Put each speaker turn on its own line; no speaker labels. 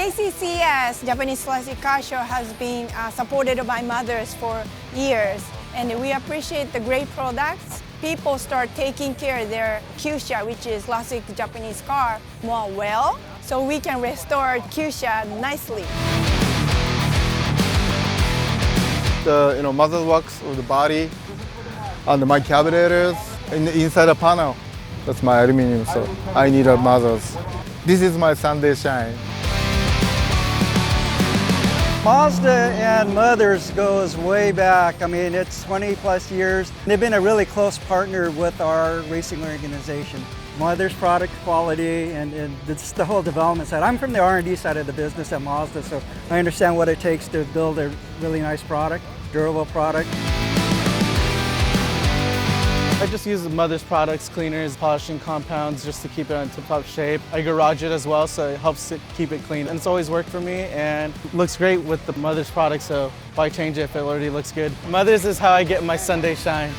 JCCS, Japanese Classic Car Show, has been supported by mothers for years, and we appreciate the great products. People start taking care of their Kyusha, which is classic Japanese car, more well, so we can restore Kyusha nicely.
The muzzle works of the body and my carburetors inside the panel. That's my aluminum, so I need a muzzles. This is my Sunday shine.
Mazda and Mothers goes way back. I mean, it's 20 plus years. They've been a really close partner with our racing organization. Mothers product quality and it's the whole development side. I'm from the R&D side of the business at Mazda, so I understand what it takes to build a really nice product, durable product.
I just use the Mother's products, cleaners, polishing compounds just to keep it in tip-top shape. I garage it as well, so it helps keep it clean. And it's always worked for me and looks great with the Mother's products, so why change it if it already looks good? Mother's is how I get my Sunday shine.